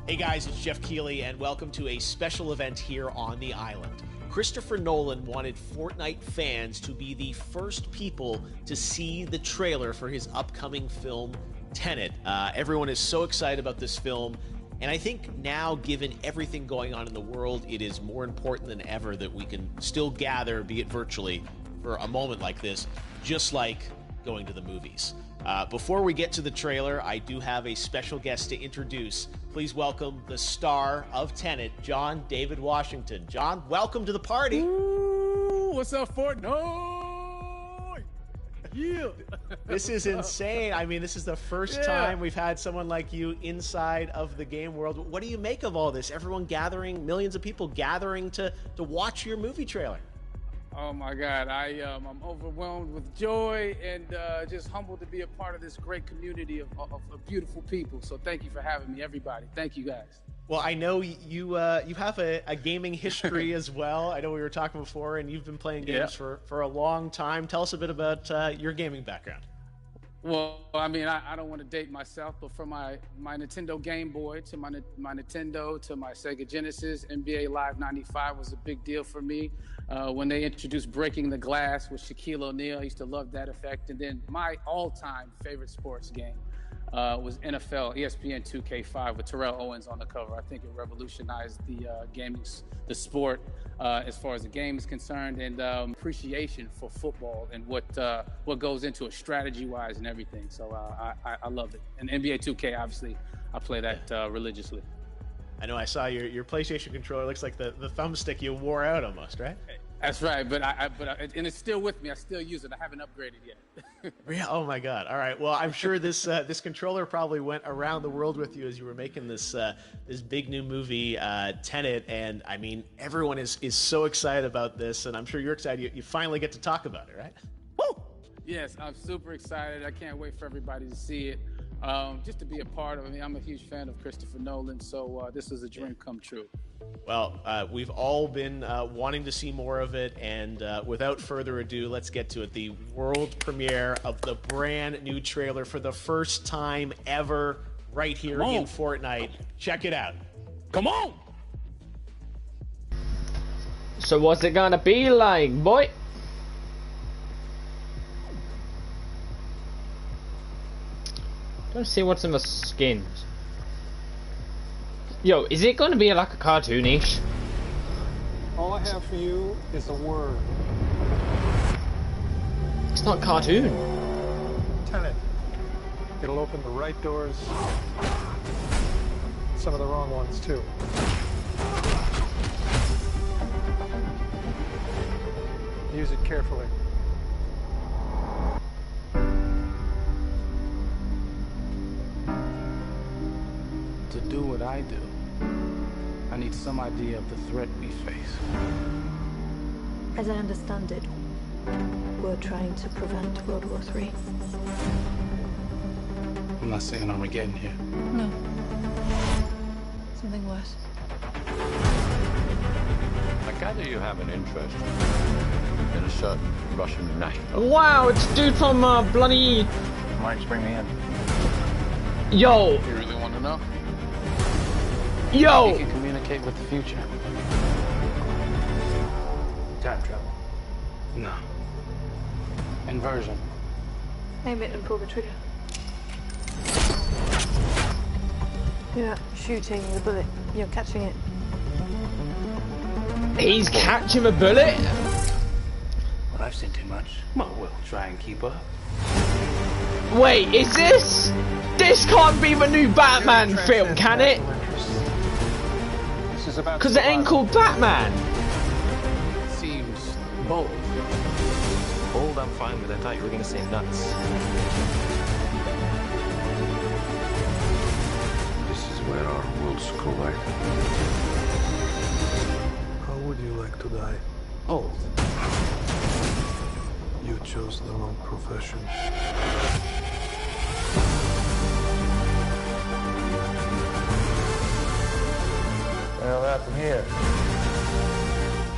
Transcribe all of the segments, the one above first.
Hey guys, it's Jeff Keighley, and welcome to a special event here on the island. Christopher Nolan wanted Fortnite fans to be the first people to see the trailer for his upcoming film, Tenet. Everyone is so excited about this film, and I think now, given everything going on in the world, it is more important than ever that we can still gather, be it virtually, for a moment like this, just like going to the movies. Before we get to the trailer, I do have a special guest to introduce. Please welcome the star of Tenet, John David Washington. John, welcome to the party. Ooh, what's up, Fortnite? Yeah. This is insane. I mean, this is the first time we've had someone like you inside of the game world. What do you make of all this? Everyone gathering, millions of people gathering to watch your movie trailer. Oh my God, I'm overwhelmed with joy and just humbled to be a part of this great community of beautiful people. So thank you for having me, everybody. Thank you, guys. Well, I know you have a gaming history as well. I know we were talking before, and you've been playing games for a long time. Tell us a bit about your gaming background. Well, I mean, I don't want to date myself, but from my Nintendo Game Boy to my Nintendo to my Sega Genesis, NBA Live 95 was a big deal for me. When they introduced Breaking the Glass with Shaquille O'Neal, I used to love that effect. And then my all-time favorite sports game was NFL ESPN 2K5 with Terrell Owens on the cover. I think it revolutionized the the sport as far as the game is concerned, and appreciation for football and what goes into it strategy-wise and everything. So I love it. And NBA 2K, obviously, I play that religiously. I know I saw your PlayStation controller. Looks like the thumbstick you wore out almost, right? That's right, but and it's still with me. I still use it. I haven't upgraded yet. Yeah. Oh my God. All right. Well, I'm sure this controller probably went around the world with you as you were making this big new movie, Tenet. And I mean, everyone is so excited about this, and I'm sure you're excited. You finally get to talk about it, right? Woo! Yes, I'm super excited. I can't wait for everybody to see it. Just to be a part of it. I mean, I'm a huge fan of Christopher Nolan, so this is a dream come true. Well, we've all been wanting to see more of it, and without further ado, let's get to it. The world premiere of the brand new trailer for the first time ever right here in Fortnite. Check it out. Come on! So what's it gonna be like, boy? Let's see what's in the skins. Yo, is it gonna be like a cartoonish? All I have for you is a word. It's not cartoon. Tenet. It'll open the right doors. Some of the wrong ones, too. Use it carefully. To do what I do, I need some idea of the threat we face. As I understand it, we're trying to prevent World War III. I'm not saying Armageddon here. No. Something worse. I gather you have an interest in a certain Russian national. Wow, it's a dude from bloody. Might just bring me in. Yo. You really want to know? Yo. You can communicate with the future. Time travel. No. Inversion. Aim it and pull the trigger. You're not shooting the bullet, you're catching it. He's catching a bullet? Well, I've seen too much. Well, we'll try and keep up. Wait, is this? This can't be the new Batman film, can it? Because it ain't called Batman. Seems bold. Bold, I'm fine with. I thought you were going to say nuts. This is where our worlds collide. How would you like to die? Oh. You chose the wrong profession. Well, what happened here?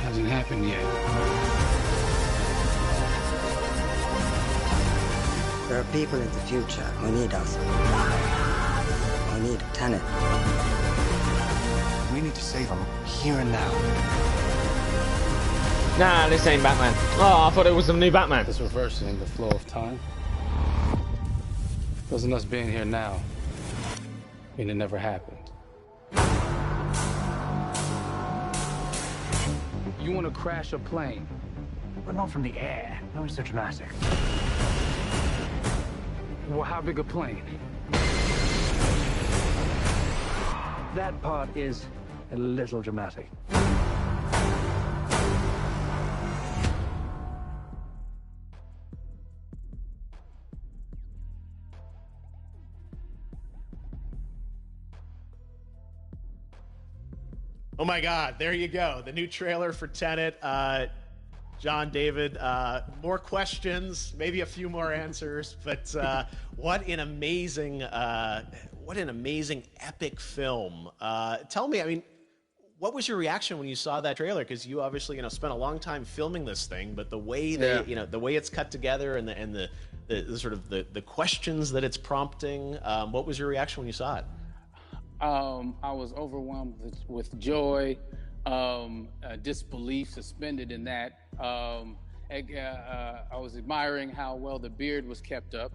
Hasn't happened yet. There are people in the future who need us. Who need Tenet. here and now. Nah, this ain't Batman. Oh, I thought it was the new Batman. It's reversing the flow of time. Doesn't us being here now mean it never happened? You want to crash a plane? But not from the air. No, it's so dramatic. Well, how big a plane? That part is a little dramatic. Oh my God, there you go. The new trailer for Tenet. John, David, more questions, maybe a few more answers, but what an amazing epic film. Tell me, I mean, what was your reaction when you saw that trailer? Because you obviously, spent a long time filming this thing, but the way the way it's cut together and the sort of the questions that it's prompting, what was your reaction when you saw it? I was overwhelmed with joy, disbelief suspended in that. I was admiring how well the beard was kept up.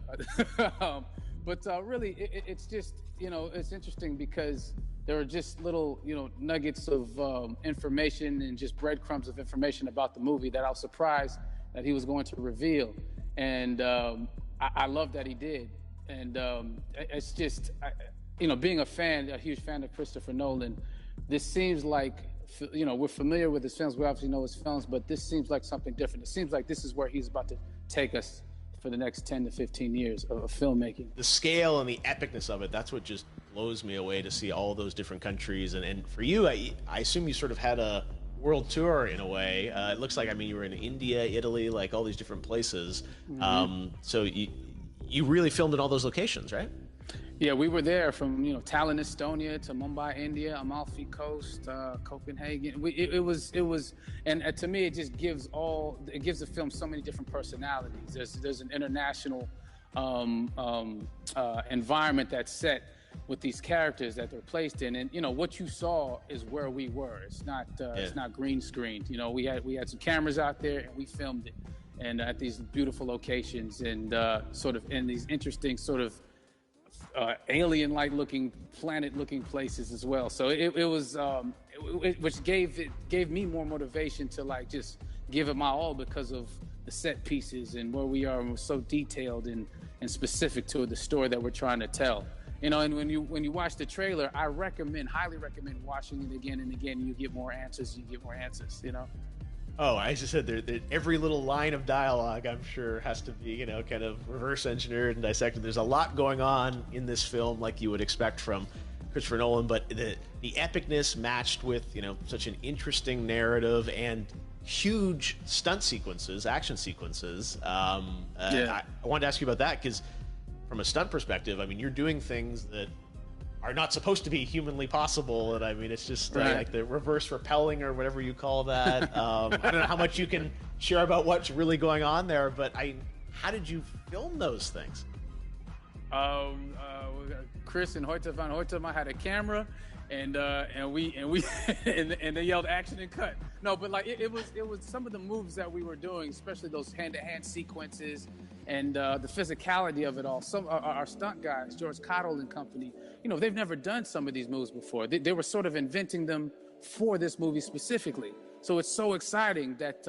But really, it's just, it's interesting because there are just little, nuggets of information and just breadcrumbs of information about the movie that I was surprised that he was going to reveal. And I love that he did. And it's just... being a huge fan of Christopher Nolan, this seems like, we're familiar with his films, we obviously know his films, but this seems like something different. It seems like this is where he's about to take us for the next 10 to 15 years of filmmaking. The scale and the epicness of it, that's what just blows me away, to see all those different countries. And for you, I assume you sort of had a world tour in a way. It looks like, you were in India, Italy, like all these different places. Mm-hmm. So you really filmed in all those locations, right? Yeah, we were there from Tallinn, Estonia, to Mumbai, India, Amalfi Coast, Copenhagen. It was, and to me, it just gives the film so many different personalities. There's an international environment that's set with these characters that they're placed in, and what you saw is where we were. It's not green screened. We had some cameras out there and we filmed it, and at these beautiful locations and sort of in these interesting sort of alien-like looking, planet-looking places as well. So it was, which gave me more motivation to just give it my all because of the set pieces and where we are, and we're so detailed and specific to the story that we're trying to tell. And when you watch the trailer, I highly recommend watching it again and again. You get more answers. Oh, I just said every little line of dialogue, I'm sure, has to be, kind of reverse engineered and dissected. There's a lot going on in this film, like you would expect from Christopher Nolan, but the epicness matched with, such an interesting narrative and huge stunt sequences, action sequences. I wanted to ask you about that because from a stunt perspective, you're doing things that are not supposed to be humanly possible, and it's just like the reverse rappelling or whatever you call that. I don't know how much you can share about what's really going on there, but how did you film those things? Chris and Hoyte van Hoytema had a camera, and they yelled action and cut. No, but it was some of the moves that we were doing, especially those hand-to-hand sequences and the physicality of it all. Some our stunt guys, George Cottle and company, they've never done some of these moves before. They were sort of inventing them for this movie specifically. So it's so exciting that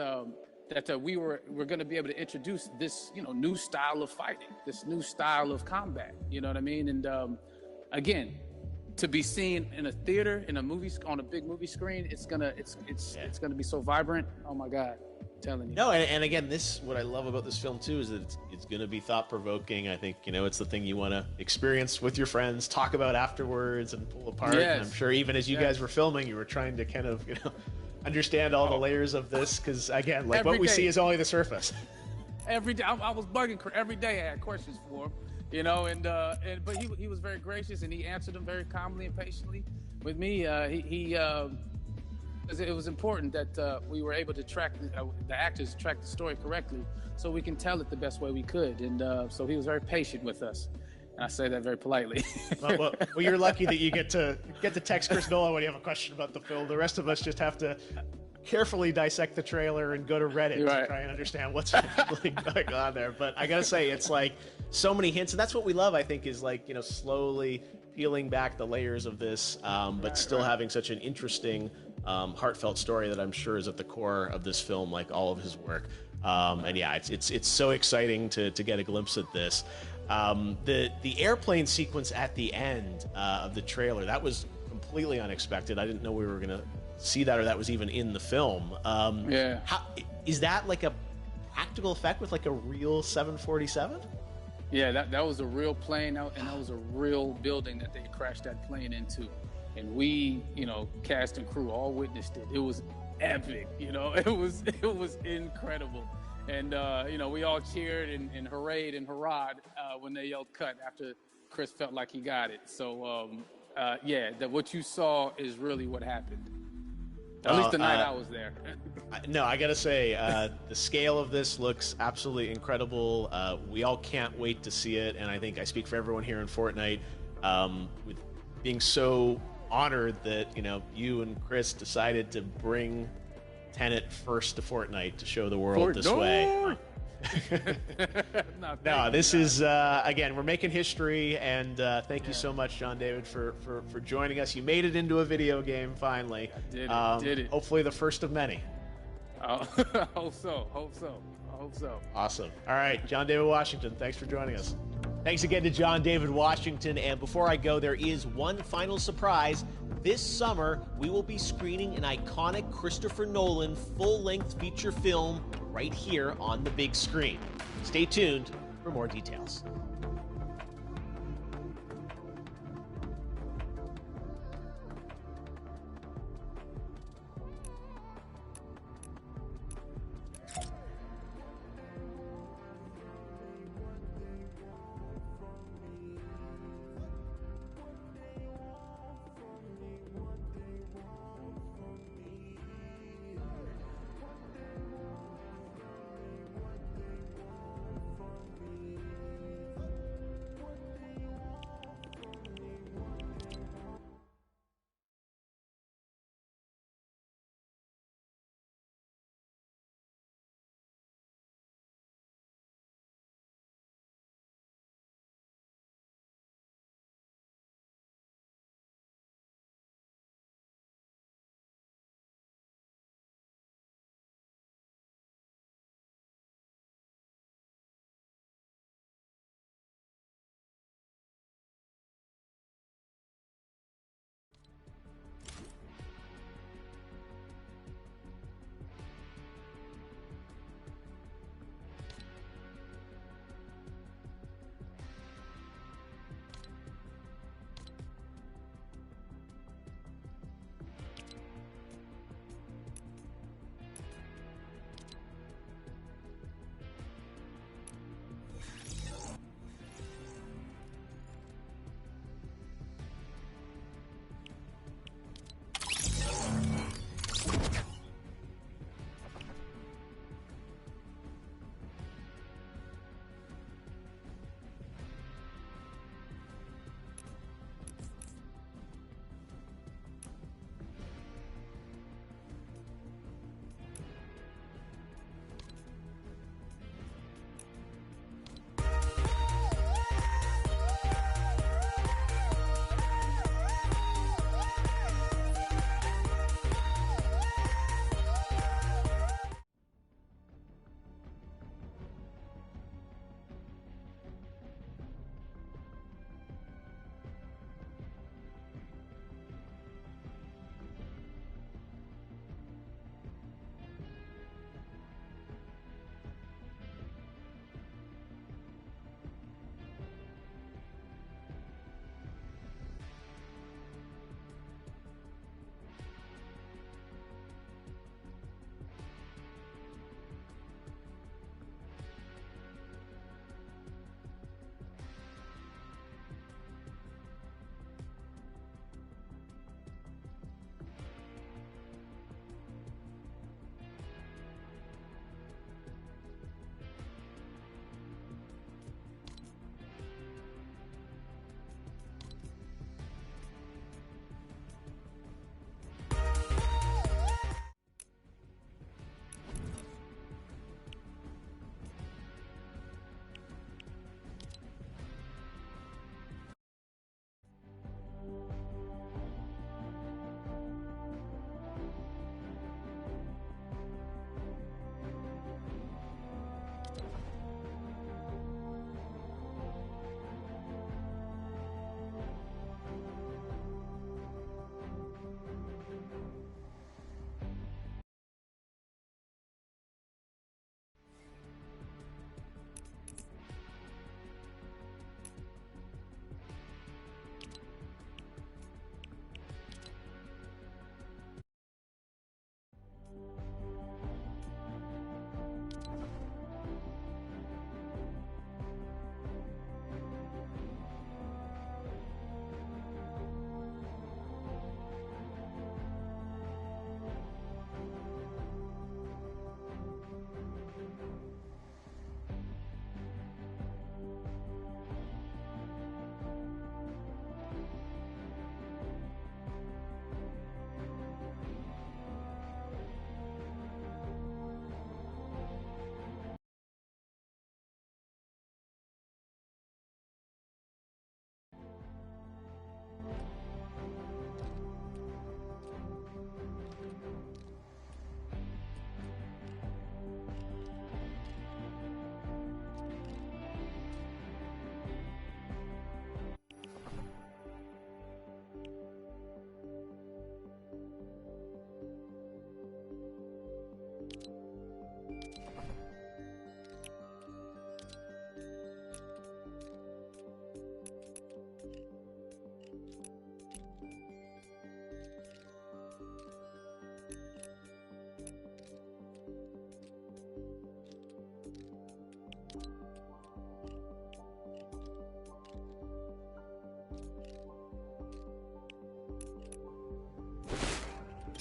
we're going to be able to introduce this new style of fighting, this new style of combat. You know what I mean? And again, to be seen in a theater, in a movie, on a big movie screen, it's gonna be so vibrant. Oh my God, I'm telling you. No, and again, what I love about this film too is that it's gonna be thought provoking. I think it's the thing you want to experience with your friends, talk about afterwards, and pull apart. Yes. And I'm sure even as you guys were filming, you were trying to kind of understand all the layers of this, because again, what we see is only the surface. Every day, I was bugging every day. I had questions for him. But he was very gracious, and he answered them very calmly and patiently with me. It was important that we were able to track the actors track the story correctly, so we can tell it the best way we could. And so he was very patient with us. And I say that very politely. Well, you're lucky that you get to text Chris Nolan when you have a question about the film. The rest of us just have to carefully dissect the trailer and go to Reddit to try and understand what's actually going on there. But I gotta say, it's like so many hints, and that's what we love, I think, is like, you know, slowly peeling back the layers of this, but still having such an interesting, heartfelt story that I'm sure is at the core of this film, like all of his work. And yeah, it's so exciting to get a glimpse at this. The airplane sequence at the end of the trailer, that was completely unexpected. I didn't know we were gonna see that, or that was even in the film. Is that like a practical effect with like a real 747? Yeah, that was a real plane, and that was a real building that they crashed that plane into. And we, you know, cast and crew all witnessed it. It was epic, you know. It was incredible. And you know, we all cheered and hurrayed and hurrahed when they yelled cut after Chris felt like he got it. So yeah, what you saw is really what happened. At least the night I was there. No, I gotta say, the scale of this looks absolutely incredible. We all can't wait to see it, and I think I speak for everyone here in Fortnite, with being so honored that, you know, you and Chris decided to bring Tenet first to Fortnite to show the world this way. No, this is again, we're making history, and thank you so much, John David, for joining us. You made it into a video game finally. I did it. Hopefully the first of many. Hope so. Awesome. All right, John David Washington, thanks for joining us. Thanks again to John David Washington. And before I go, there is one final surprise. This summer, we will be screening an iconic Christopher Nolan full-length feature film right here on the big screen. Stay tuned for more details.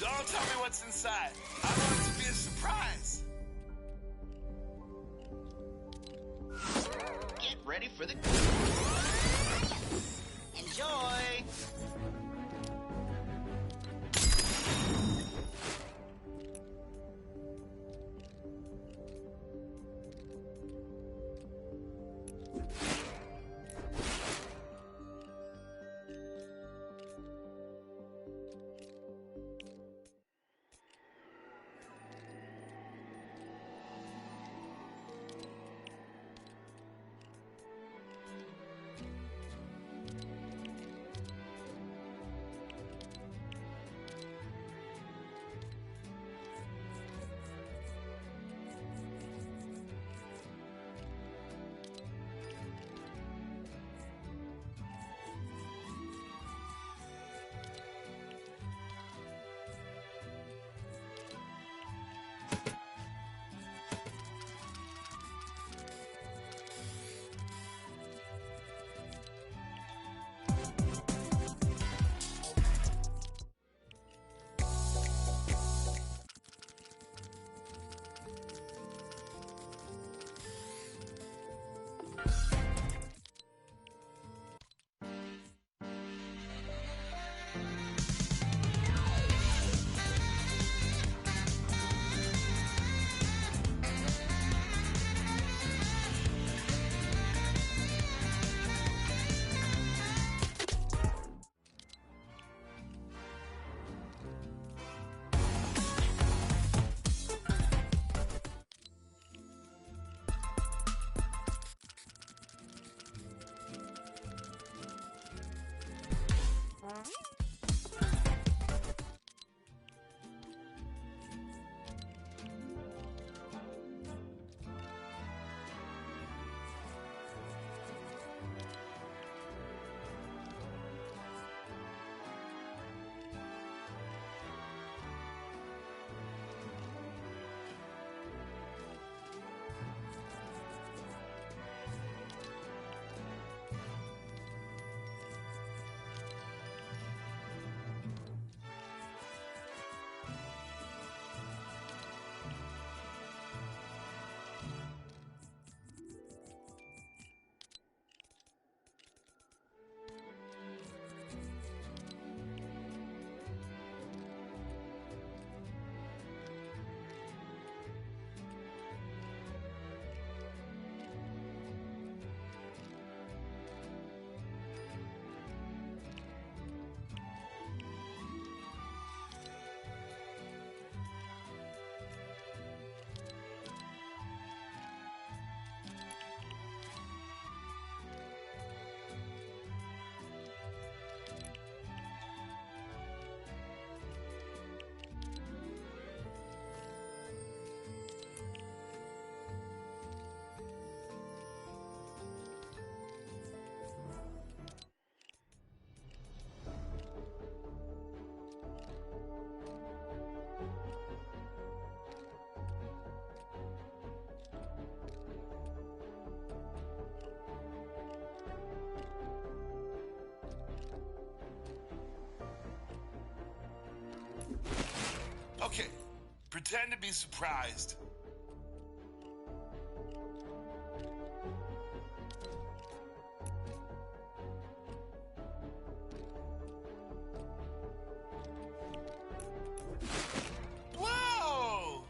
Don't tell me what's inside. I want it to be a surprise. Get ready for the... Enjoy! Okay, pretend to be surprised. Whoa!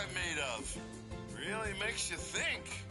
I'm made of. Really makes you think.